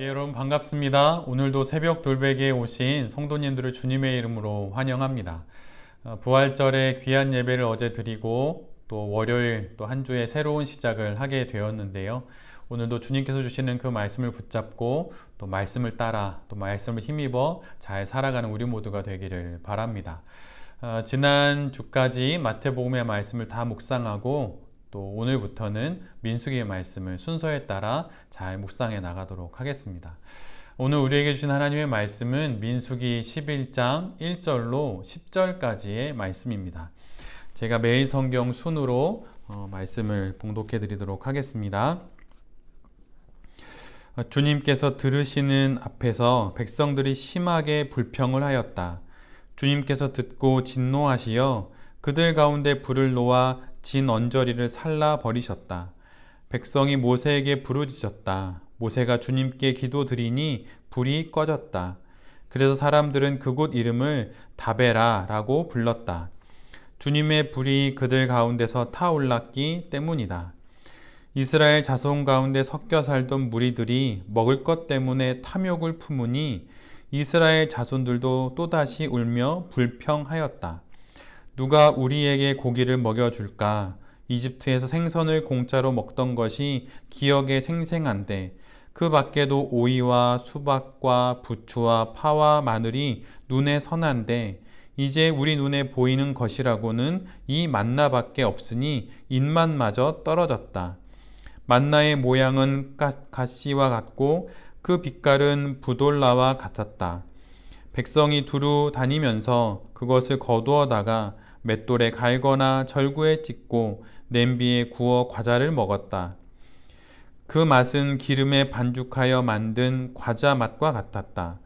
여러분 반갑습니다. 오늘도 새벽 돌베개에 오신 성도님들을 주님의 이름으로 환영합니다. 부활절에 귀한 예배를 어제 드리고 또 월요일 또 한 주의 새로운 시작을 하게 되었는데요. 오늘도 주님께서 주시는 그 말씀을 붙잡고 또 말씀을 따라 또 말씀을 힘입어 잘 살아가는 우리 모두가 되기를 바랍니다. 지난 주까지 마태복음의 말씀을 다 묵상하고 또 오늘부터는 민수기의 말씀을 순서에 따라 잘 묵상해 나가도록 하겠습니다. 오늘 우리에게 주신 하나님의 말씀은 민수기 11장 1절로 10절까지의 말씀입니다. 제가 매일 성경 순으로 말씀을 봉독해 드리도록 하겠습니다. 주님께서 들으시는 앞에서 백성들이 심하게 불평을 하였다. 주님께서 듣고 진노하시어 그들 가운데 불을 놓아 진 언저리를 살라 버리셨다. 백성이 모세에게 부르짖었다. 모세가 주님께 기도드리니 불이 꺼졌다. 그래서 사람들은 그곳 이름을 다베라라고 불렀다. 주님의 불이 그들 가운데서 타올랐기 때문이다. 이스라엘 자손 가운데 섞여 살던 무리들이 먹을 것 때문에 탐욕을 품으니 이스라엘 자손들도 또다시 울며 불평하였다. 누가 우리에게 고기를 먹여줄까? 이집트에서 생선을 공짜로 먹던 것이 기억에 생생한데 그 밖에도 오이와 수박과 부추와 파와 마늘이 눈에 선한데 이제 우리 눈에 보이는 것이라고는 이 만나밖에 없으니 입맛마저 떨어졌다. 만나의 모양은 가시와 같고 그 빛깔은 부돌라와 같았다. 백성이 두루 다니면서 그것을 거두어다가 맷돌에 갈거나 절구에 찢고 냄비에 구워 과자를 먹었다. 그 맛은 기름에 반죽하여 만든 과자 맛과 같았다.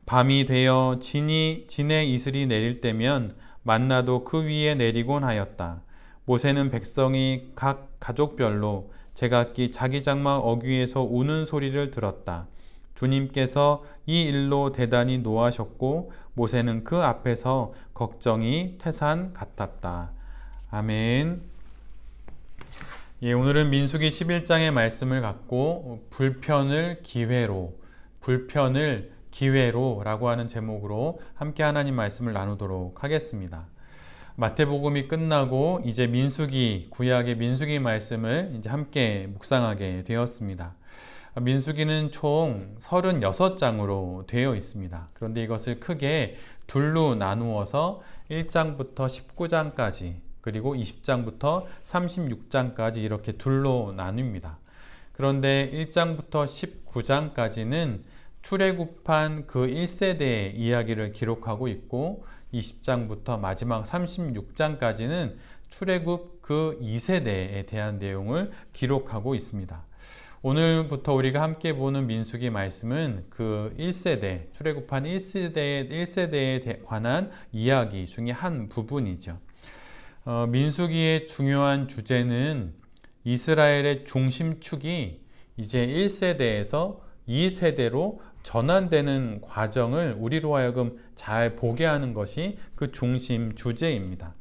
밤이 되어 진의 이슬이 내릴 때면 만나도 그 위에 내리곤 하였다. 모세는 백성이 각 가족별로 제각기 자기 장막 어귀에서 우는 소리를 들었다. 주님께서 이 일로 대단히 노하셨고 모세는 그 앞에서 걱정이 태산 같았다. 아멘. 오늘은 민수기 11장의 말씀을 갖고 불편을 기회로 라고 하는 제목으로 함께 하나님 말씀을 나누도록 하겠습니다. 마태복음이 끝나고 이제 구약의 민수기 말씀을 이제 함께 묵상하게 되었습니다. 민수기는 총 36장으로 되어 있습니다. 그런데 이것을 크게 둘로 나누어서 1장부터 19장까지 그리고 20장부터 36장까지 이렇게 둘로 나눕니다. 그런데 1장부터 19장까지는 출애굽한 그 1세대의 이야기를 기록하고 있고 20장부터 마지막 36장까지는 출애굽 그 2세대에 대한 내용을 기록하고 있습니다. 오늘부터 우리가 함께 보는 민수기 말씀은 그 1세대, 출애굽한 1세대에 관한 이야기 중에 한 부분이죠. 민수기의 중요한 주제는 이스라엘의 중심축이 이제 1세대에서 2세대로 전환되는 과정을 우리로 하여금 잘 보게 하는 것이 그 중심 주제입니다.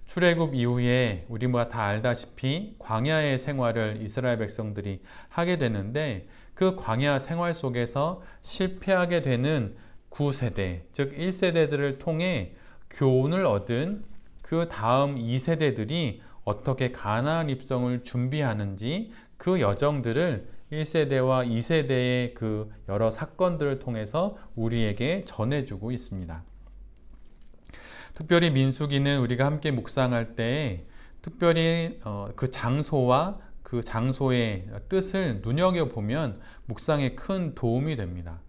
출애굽 이후에 우리가 다 알다시피 광야의 생활을 이스라엘 백성들이 하게 되는데 그 광야 생활 속에서 실패하게 되는 9세대, 즉 1세대들을 통해 교훈을 얻은 그 다음 2세대들이 어떻게 가나안 입성을 준비하는지 그 여정들을 1세대와 2세대의 그 여러 사건들을 통해서 우리에게 전해주고 있습니다. 특별히 민수기는 우리가 함께 묵상할 때 특별히 그 장소와 그 장소의 뜻을 눈여겨보면 묵상에 큰 도움이 됩니다.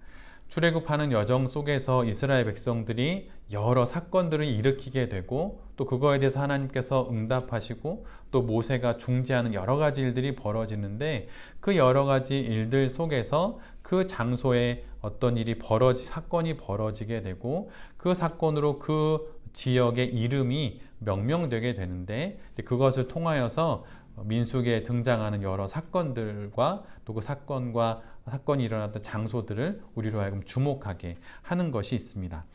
출애굽하는 여정 속에서 이스라엘 백성들이 여러 사건들을 일으키게 되고 또 그거에 대해서 하나님께서 응답하시고 또 모세가 중재하는 여러 가지 일들이 벌어지는데 그 여러 가지 일들 속에서 그 장소에 어떤 사건이 벌어지게 되고 그 사건으로 그 지역의 이름이 명명되게 되는데 그것을 통하여서 민수기에 등장하는 여러 사건들과 또 그 사건이 일어났던 장소들을 우리로 하여금 주목하게 하는 것이 있습니다.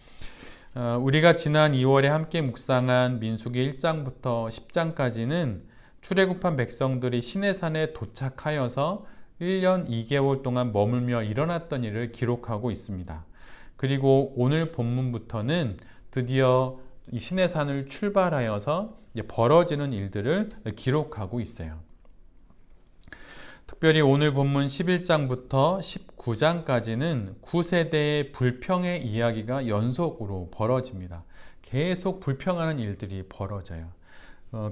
우리가 지난 2월에 함께 묵상한 민수기 1장부터 10장까지는 출애굽한 백성들이 시내산에 도착하여서 1년 2개월 동안 머물며 일어났던 일을 기록하고 있습니다. 그리고 오늘 본문부터는 드디어 이 시내산을 출발하여서 벌어지는 일들을 기록하고 있어요. 특별히 오늘 본문 11장부터 19장까지는 9세대의 불평의 이야기가 연속으로 벌어집니다. 계속 불평하는 일들이 벌어져요.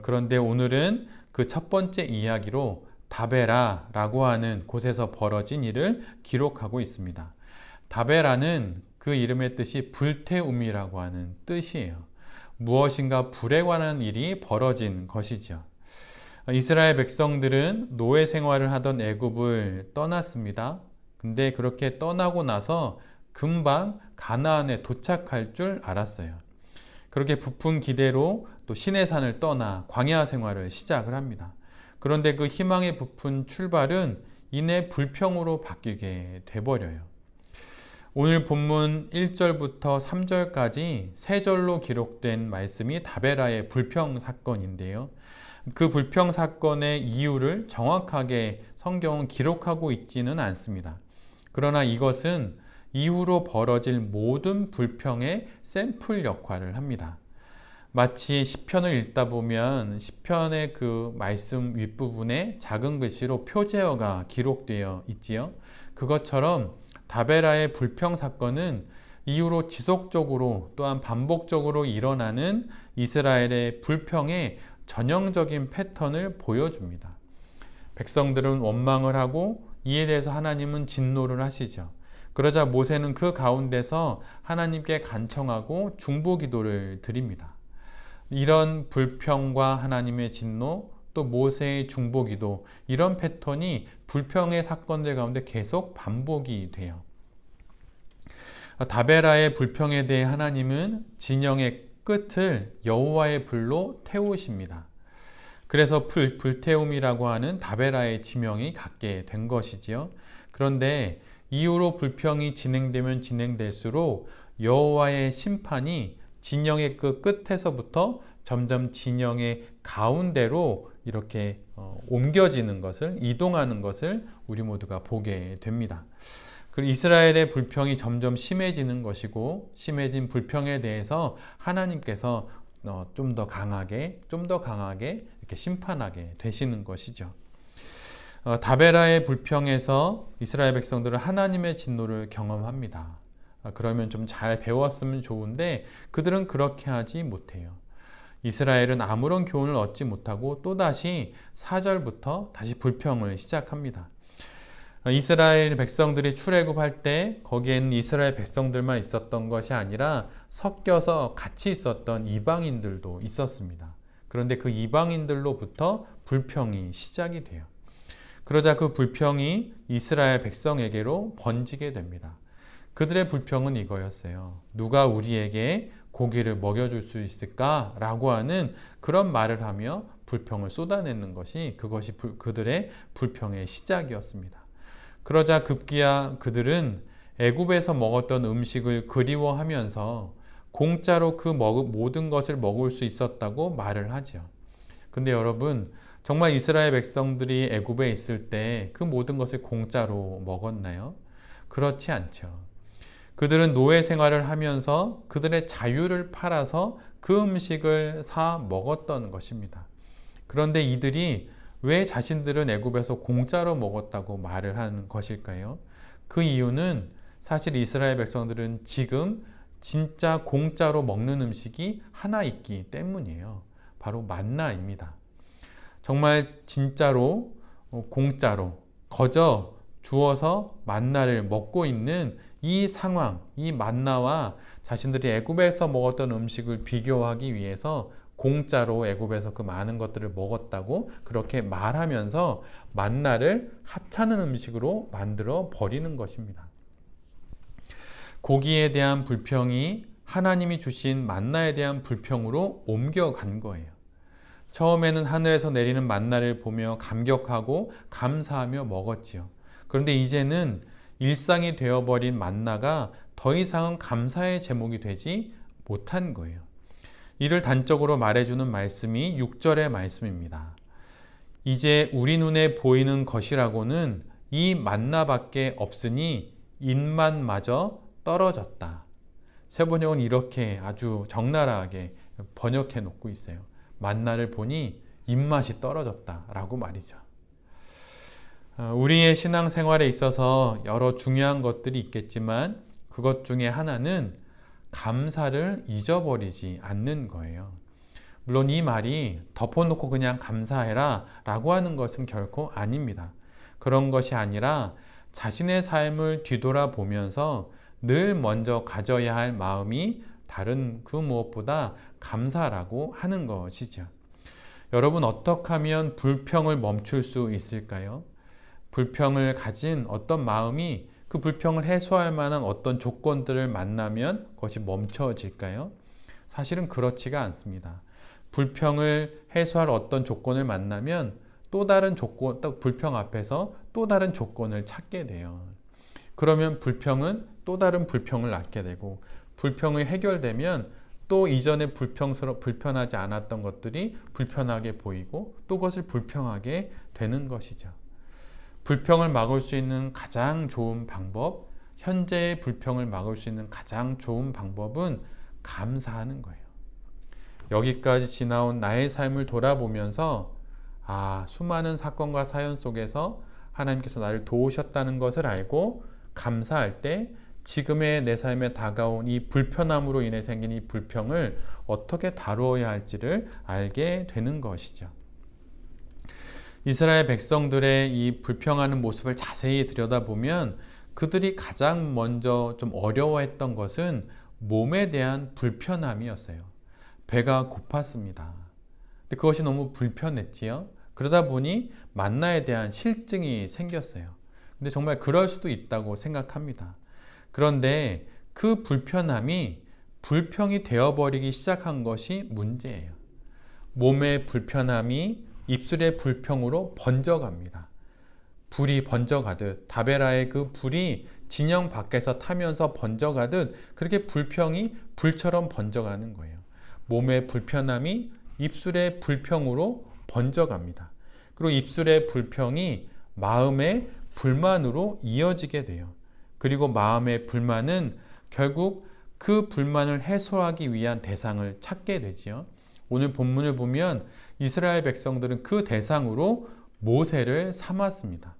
그런데 오늘은 그 첫 번째 이야기로 다베라라고 하는 곳에서 벌어진 일을 기록하고 있습니다. 다베라는 그 이름의 뜻이 불태움이라고 하는 뜻이에요. 무엇인가 불에 관한 일이 벌어진 것이죠. 이스라엘 백성들은 노예 생활을 하던 애굽을 떠났습니다. 근데 그렇게 떠나고 나서 금방 가나안에 도착할 줄 알았어요. 그렇게 부푼 기대로 또 시내산을 떠나 광야 생활을 시작을 합니다. 그런데 그 희망의 부푼 출발은 이내 불평으로 바뀌게 돼버려요. 오늘 본문 1절부터 3절까지 세 절로 기록된 말씀이 다베라의 불평 사건인데요. 그 불평 사건의 이유를 정확하게 성경은 기록하고 있지는 않습니다. 그러나 이것은 이후로 벌어질 모든 불평의 샘플 역할을 합니다. 마치 시편을 읽다 보면 시편의 그 말씀 윗부분에 작은 글씨로 표제어가 기록되어 있지요. 그것처럼 다베라의 불평 사건은 이후로 지속적으로 또한 반복적으로 일어나는 이스라엘의 불평의 전형적인 패턴을 보여줍니다. 백성들은 원망을 하고 이에 대해서 하나님은 진노를 하시죠. 그러자 모세는 그 가운데서 하나님께 간청하고 중보 기도를 드립니다. 이런 불평과 하나님의 진노, 또 모세의 중보 기도, 이런 패턴이 불평의 사건들 가운데 계속 반복이 돼요. 다베라의 불평에 대해 하나님은 진영의 끝을 여호와의 불로 태우십니다. 그래서 불태움이라고 하는 다베라의 지명이 갖게 된 것이지요. 그런데 이후로 불평이 진행되면 진행될수록 여호와의 심판이 진영의 그 끝에서부터 점점 진영의 가운데로 이렇게 옮겨지는 것을, 이동하는 것을 우리 모두가 보게 됩니다. 그리고 이스라엘의 불평이 점점 심해지는 것이고, 심해진 불평에 대해서 하나님께서 좀 더 강하게 이렇게 심판하게 되시는 것이죠. 다베라의 불평에서 이스라엘 백성들은 하나님의 진노를 경험합니다. 그러면 좀 잘 배웠으면 좋은데 그들은 그렇게 하지 못해요. 이스라엘은 아무런 교훈을 얻지 못하고 또다시 4절부터 다시 불평을 시작합니다. 이스라엘 백성들이 출애굽할 때 거기에는 이스라엘 백성들만 있었던 것이 아니라 섞여서 같이 있었던 이방인들도 있었습니다. 그런데 그 이방인들로부터 불평이 시작이 돼요. 그러자 그 불평이 이스라엘 백성에게로 번지게 됩니다. 그들의 불평은 이거였어요. 누가 우리에게 고기를 먹여줄 수 있을까? 라고 하는 그런 말을 하며 불평을 쏟아내는 것이 그것이 그들의 불평의 시작이었습니다. 그러자 급기야 그들은 애굽에서 먹었던 음식을 그리워하면서 공짜로 그 모든 것을 먹을 수 있었다고 말을 하죠. 근데 여러분, 정말 이스라엘 백성들이 애굽에 있을 때 그 모든 것을 공짜로 먹었나요? 그렇지 않죠. 그들은 노예 생활을 하면서 그들의 자유를 팔아서 그 음식을 사 먹었던 것입니다. 그런데 이들이 왜 자신들은 애굽에서 공짜로 먹었다고 말을 하는 것일까요? 그 이유는 사실 이스라엘 백성들은 지금 진짜 공짜로 먹는 음식이 하나 있기 때문이에요. 바로 만나입니다. 정말 진짜로 공짜로 거저 주어서 만나를 먹고 있는 이 상황, 이 만나와 자신들이 애굽에서 먹었던 음식을 비교하기 위해서 공짜로 애굽에서 그 많은 것들을 먹었다고 그렇게 말하면서 만나를 하찮은 음식으로 만들어 버리는 것입니다. 고기에 대한 불평이 하나님이 주신 만나에 대한 불평으로 옮겨간 거예요. 처음에는 하늘에서 내리는 만나를 보며 감격하고 감사하며 먹었지요. 그런데 이제는 일상이 되어버린 만나가 더 이상은 감사의 제목이 되지 못한 거예요. 이를 단적으로 말해주는 말씀이 6절의 말씀입니다. 이제 우리 눈에 보이는 것이라고는 이 만나밖에 없으니 입맛마저 떨어졌다. 세번역은 이렇게 아주 적나라하게 번역해 놓고 있어요. 만나를 보니 입맛이 떨어졌다라고 말이죠. 우리의 신앙생활에 있어서 여러 중요한 것들이 있겠지만 그것 중에 하나는 감사를 잊어버리지 않는 거예요. 물론 이 말이 덮어놓고 그냥 감사해라 라고 하는 것은 결코 아닙니다. 그런 것이 아니라 자신의 삶을 뒤돌아보면서 늘 먼저 가져야 할 마음이 다른 그 무엇보다 감사라고 하는 것이죠. 여러분, 어떻게 하면 불평을 멈출 수 있을까요? 불평을 가진 어떤 마음이 그 불평을 해소할 만한 어떤 조건들을 만나면 그것이 멈춰질까요? 사실은 그렇지가 않습니다. 불평을 해소할 어떤 조건을 만나면 또 다른 조건, 또 불평 앞에서 또 다른 조건을 찾게 돼요. 그러면 불평은 또 다른 불평을 낳게 되고, 불평이 해결되면 또 이전에 불편하지 않았던 것들이 불편하게 보이고 또 그것을 불평하게 되는 것이죠. 불평을 막을 수 있는 가장 좋은 방법, 현재의 불평을 막을 수 있는 가장 좋은 방법은 감사하는 거예요. 여기까지 지나온 나의 삶을 돌아보면서 수많은 사건과 사연 속에서 하나님께서 나를 도우셨다는 것을 알고 감사할 때 지금의 내 삶에 다가온 이 불편함으로 인해 생긴 이 불평을 어떻게 다루어야 할지를 알게 되는 것이죠. 이스라엘 백성들의 이 불평하는 모습을 자세히 들여다보면 그들이 가장 먼저 좀 어려워했던 것은 몸에 대한 불편함이었어요. 배가 고팠습니다. 근데 그것이 너무 불편했지요. 그러다 보니 만나에 대한 실증이 생겼어요. 근데 정말 그럴 수도 있다고 생각합니다. 그런데 그 불편함이 불평이 되어버리기 시작한 것이 문제예요. 몸의 불편함이 입술의 불평으로 번져갑니다. 불이 번져가듯, 다베라의 그 불이 진영 밖에서 타면서 번져가듯 그렇게 불평이 불처럼 번져가는 거예요. 몸의 불편함이 입술의 불평으로 번져갑니다. 그리고 입술의 불평이 마음의 불만으로 이어지게 돼요. 그리고 마음의 불만은 결국 그 불만을 해소하기 위한 대상을 찾게 되지요. 오늘 본문을 보면 이스라엘 백성들은 그 대상으로 모세를 삼았습니다.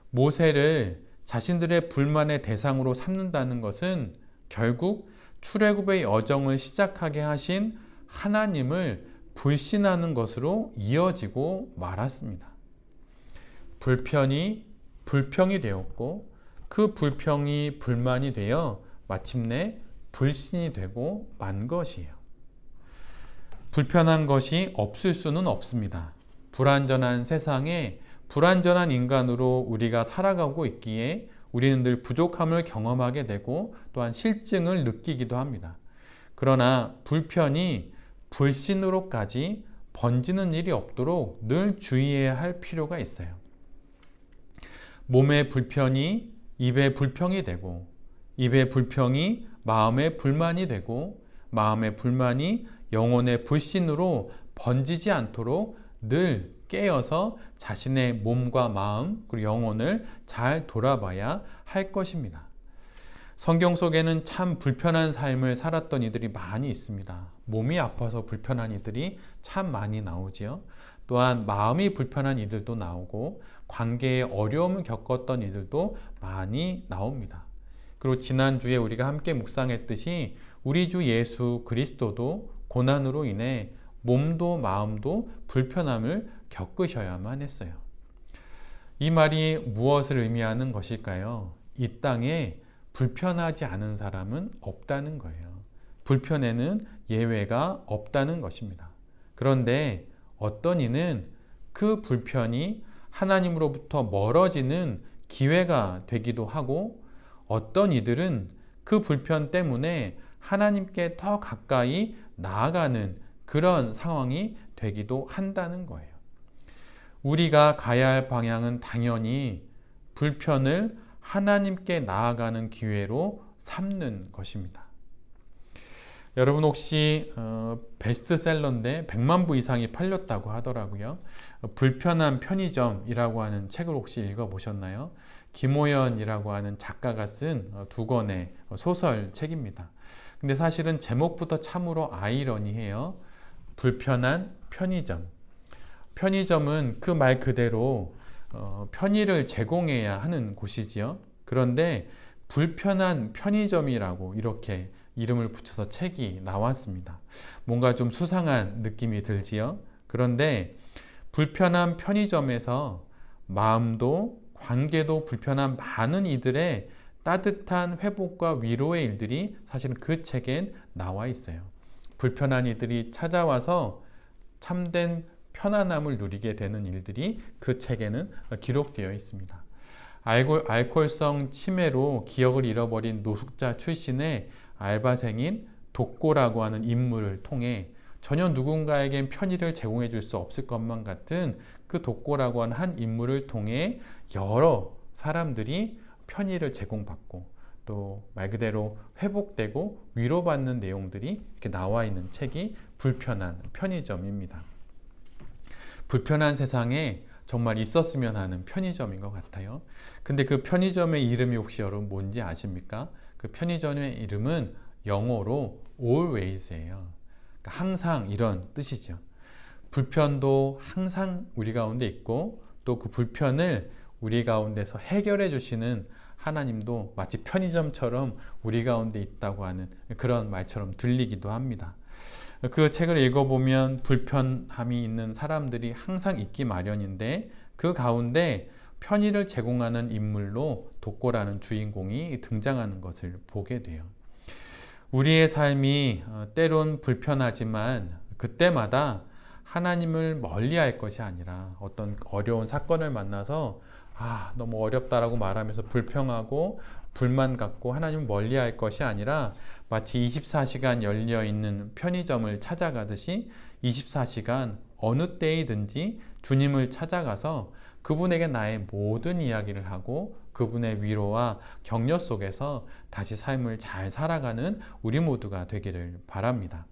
모세를 자신들의 불만의 대상으로 삼는다는 것은 결국 출애굽의 여정을 시작하게 하신 하나님을 불신하는 것으로 이어지고 말았습니다. 불평이 되었고 그 불평이 불만이 되어 마침내 불신이 되고 만 것이에요. 불편한 것이 없을 수는 없습니다. 불완전한 세상에 불완전한 인간으로 우리가 살아가고 있기에 우리는 늘 부족함을 경험하게 되고 또한 실증을 느끼기도 합니다. 그러나 불편이 불신으로까지 번지는 일이 없도록 늘 주의해야 할 필요가 있어요. 몸의 불편이 입의 불평이 되고, 입의 불평이 마음의 불만이 되고, 마음의 불만이 영혼의 불신으로 번지지 않도록 늘 깨어서 자신의 몸과 마음 그리고 영혼을 잘 돌아봐야 할 것입니다. 성경 속에는 참 불편한 삶을 살았던 이들이 많이 있습니다. 몸이 아파서 불편한 이들이 참 많이 나오지요. 또한 마음이 불편한 이들도 나오고 관계에 어려움을 겪었던 이들도 많이 나옵니다. 그리고 지난주에 우리가 함께 묵상했듯이 우리 주 예수 그리스도도 고난으로 인해 몸도 마음도 불편함을 겪으셔야만 했어요. 이 말이 무엇을 의미하는 것일까요? 이 땅에 불편하지 않은 사람은 없다는 거예요. 불편에는 예외가 없다는 것입니다. 그런데 어떤 이는 그 불편이 하나님으로부터 멀어지는 기회가 되기도 하고, 어떤 이들은 그 불편 때문에 하나님께 더 가까이 나아가는 그런 상황이 되기도 한다는 거예요. 우리가 가야 할 방향은 당연히 불편을 하나님께 나아가는 기회로 삼는 것입니다. 여러분 혹시 베스트셀러인데 100만 부 이상이 팔렸다고 하더라고요. 불편한 편의점이라고 하는 책을 혹시 읽어보셨나요? 김호연이라고 하는 작가가 쓴 두 권의 소설책입니다. 근데 사실은 제목부터 참으로 아이러니해요. 불편한 편의점. 편의점은 그 말 그대로 편의를 제공해야 하는 곳이지요. 그런데 불편한 편의점이라고 이렇게 이름을 붙여서 책이 나왔습니다. 뭔가 좀 수상한 느낌이 들지요. 그런데 불편한 편의점에서 마음도 관계도 불편한 많은 이들의 따뜻한 회복과 위로의 일들이 사실은 그 책엔 나와 있어요. 불편한 이들이 찾아와서 참된 편안함을 누리게 되는 일들이 그 책에는 기록되어 있습니다. 알코올성 치매로 기억을 잃어버린 노숙자 출신의 알바생인 독고라고 하는 인물을 통해 전혀 누군가에겐 편의를 제공해 줄 수 없을 것만 같은 그 독고라고 하는 한 인물을 통해 여러 사람들이 편의를 제공받고 또 말 그대로 회복되고 위로받는 내용들이 이렇게 나와 있는 책이 불편한 편의점입니다. 불편한 세상에 정말 있었으면 하는 편의점인 것 같아요. 근데 그 편의점의 이름이 혹시 여러분 뭔지 아십니까? 그 편의점의 이름은 영어로 always예요. 그러니까 항상 이런 뜻이죠. 불편도 항상 우리 가운데 있고 또 그 불편을 우리 가운데서 해결해 주시는 하나님도 마치 편의점처럼 우리 가운데 있다고 하는 그런 말처럼 들리기도 합니다. 그 책을 읽어보면 불편함이 있는 사람들이 항상 있기 마련인데 그 가운데 편의를 제공하는 인물로 독고라는 주인공이 등장하는 것을 보게 돼요. 우리의 삶이 때론 불편하지만 그때마다 하나님을 멀리할 것이 아니라 어떤 어려운 사건을 만나서 너무 어렵다라고 말하면서 불평하고 불만 갖고 하나님을 멀리할 것이 아니라 마치 24시간 열려있는 편의점을 찾아가듯이 24시간 어느 때이든지 주님을 찾아가서 그분에게 나의 모든 이야기를 하고 그분의 위로와 격려 속에서 다시 삶을 잘 살아가는 우리 모두가 되기를 바랍니다.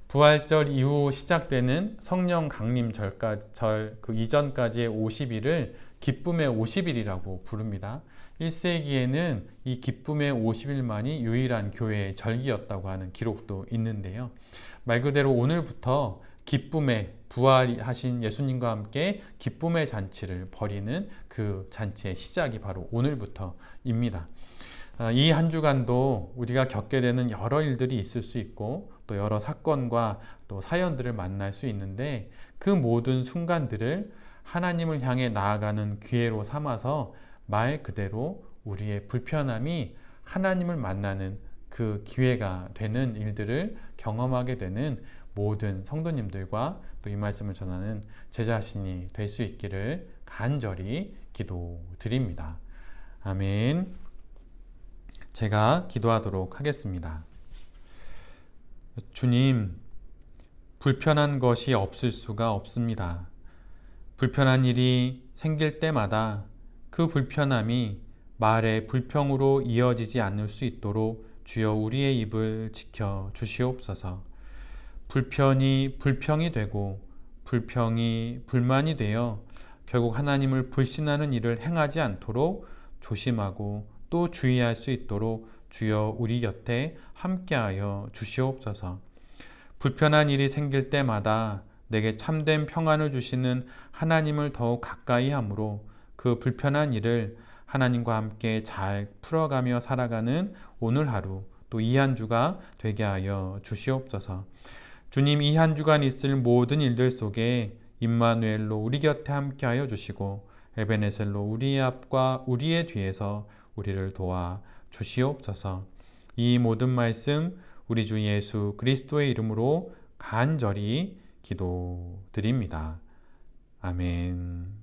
부활절 이후 시작되는 성령 강림 절 그 이전까지의 50일을 기쁨의 50일이라고 부릅니다. 1세기에는 이 기쁨의 50일만이 유일한 교회의 절기였다고 하는 기록도 있는데요. 말 그대로 오늘부터 기쁨의 부활하신 예수님과 함께 기쁨의 잔치를 벌이는 그 잔치의 시작이 바로 오늘부터입니다. 이 한 주간도 우리가 겪게 되는 여러 일들이 있을 수 있고 또 여러 사건과 또 사연들을 만날 수 있는데 그 모든 순간들을 하나님을 향해 나아가는 기회로 삼아서 말 그대로 우리의 불편함이 하나님을 만나는 그 기회가 되는 일들을 경험하게 되는 모든 성도님들과 또 이 말씀을 전하는 제 자신이 될 수 있기를 간절히 기도드립니다. 아멘. 제가 기도하도록 하겠습니다. 주님, 불편한 것이 없을 수가 없습니다. 불편한 일이 생길 때마다 그 불편함이 말의 불평으로 이어지지 않을 수 있도록 주여 우리의 입을 지켜 주시옵소서. 불편이 불평이 되고 불평이 불만이 되어 결국 하나님을 불신하는 일을 행하지 않도록 조심하고 또 주의할 수 있도록 주여 우리 곁에 함께하여 주시옵소서. 불편한 일이 생길 때마다 내게 참된 평안을 주시는 하나님을 더욱 가까이 함으로 그 불편한 일을 하나님과 함께 잘 풀어가며 살아가는 오늘 하루 또 이 한 주가 되게 하여 주시옵소서. 주님, 이 한 주간 있을 모든 일들 속에 임마누엘로 우리 곁에 함께하여 주시고 에베네셀로 우리의 앞과 우리의 뒤에서 우리를 도와 주시옵소서. 이 모든 말씀 우리 주 예수 그리스도의 이름으로 간절히 기도드립니다. 아멘.